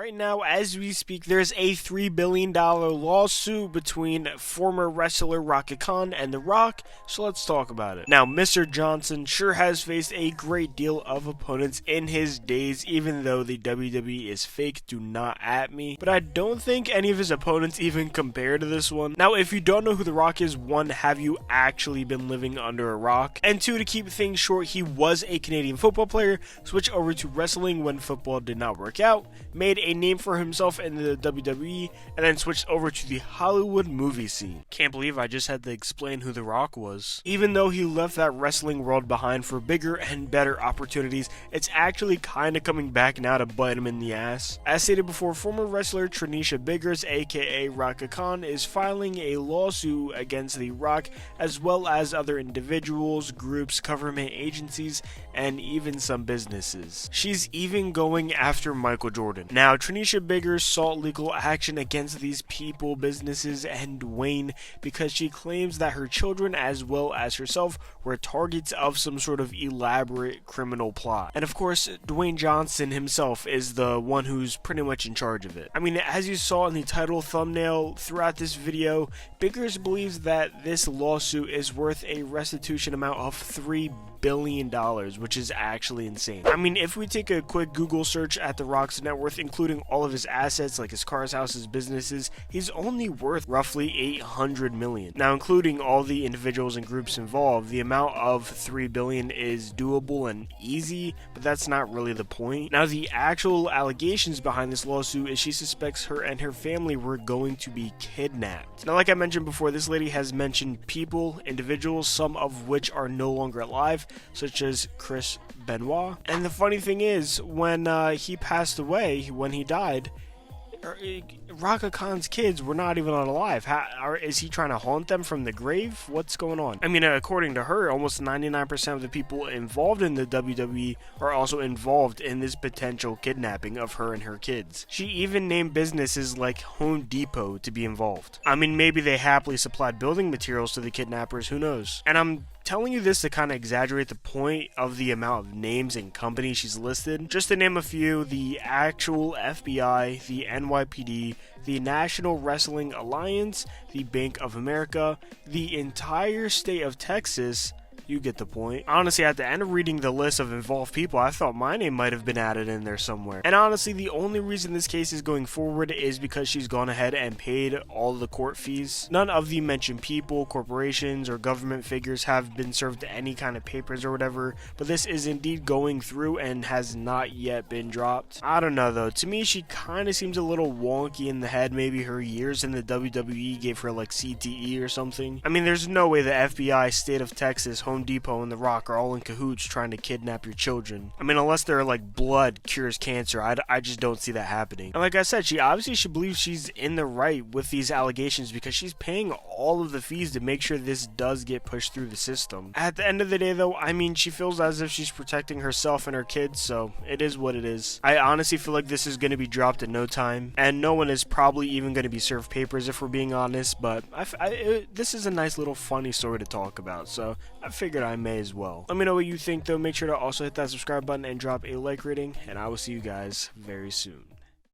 Right now, as we speak, there's a $3 billion lawsuit between former wrestler Rhaka Khan and The Rock, so let's talk about it. Now, Mr. Johnson sure has faced a great deal of opponents in his days, even though the WWE is fake, do not at me, but I don't think any of his opponents even compare to this one. Now, if you don't know who The Rock is, one, have you actually been living under a rock? And two, to keep things short, he was a Canadian football player, switched over to wrestling when football did not work out, made a name for himself in the WWE, and then switched over to the Hollywood movie scene. Can't believe I just had to explain who The Rock was. Even though he left that wrestling world behind for bigger and better opportunities, it's actually kinda coming back now to bite him in the ass. As stated before, former wrestler Trenesha Biggers, aka Rhaka Khan, is filing a lawsuit against The Rock, as well as other individuals, groups, government agencies, and even some businesses. She's even going after Michael Jordan. Now, Trenesha Biggers sought legal action against these people, businesses, and Dwayne because she claims that her children as well as herself were targets of some sort of elaborate criminal plot. And of course, Dwayne Johnson himself is the one who's pretty much in charge of it. I mean, as you saw in the title thumbnail throughout this video, Biggers believes that this lawsuit is worth a restitution amount of $3 billion, which is actually insane. I mean, if we take a quick Google search at The Rock's net worth, including all of his assets like his cars, houses, businesses, he's only worth roughly $800 million. Now, including all the individuals and groups involved, the amount of $3 billion is doable and easy, but that's not really the point. Now, the actual allegations behind this lawsuit is she suspects her and her family were going to be kidnapped. Now, like I mentioned before, this lady has mentioned people, individuals, some of which are no longer alive, such as Chris Benoit. And the funny thing is, when he passed away, when he died, Rhaka Khan's kids were not even alive. Is he trying to haunt them from the grave? What's going on? I mean, according to her, almost 99% of the people involved in the WWE are also involved in this potential kidnapping of her and her kids. She even named businesses like Home Depot to be involved. I mean, maybe they happily supplied building materials to the kidnappers, who knows? And I'm telling you this to kind of exaggerate the point of the amount of names and companies she's listed. Just to name a few, the actual FBI, the NYPD, the National Wrestling Alliance, the Bank of America, the entire state of Texas. You get the point. Honestly, at the end of reading the list of involved people, I thought my name might have been added in there somewhere. And honestly, the only reason this case is going forward is because she's gone ahead and paid all the court fees. None of the mentioned people, corporations, or government figures have been served any kind of papers or whatever, but this is indeed going through and has not yet been dropped. I don't know though, to me she kind of seems a little wonky in the head. Maybe her years in the WWE gave her like CTE or something. I mean, there's no way the FBI, state of Texas, Home Depot, and The Rock are all in cahoots trying to kidnap your children. I mean, unless they're like blood cures cancer, I just don't see that happening. And like I said, she obviously should believe she's in the right with these allegations because she's paying all of the fees to make sure this does get pushed through the system. At the end of the day though, I mean, she feels as if she's protecting herself and her kids, so it is what it is. I honestly feel like this is going to be dropped in no time, and no one is probably even going to be served papers if we're being honest, but this is a nice little funny story to talk about, so I figured I may as well. Let me know what you think though. Make sure to also hit that subscribe button and drop a like rating, and I will see you guys very soon.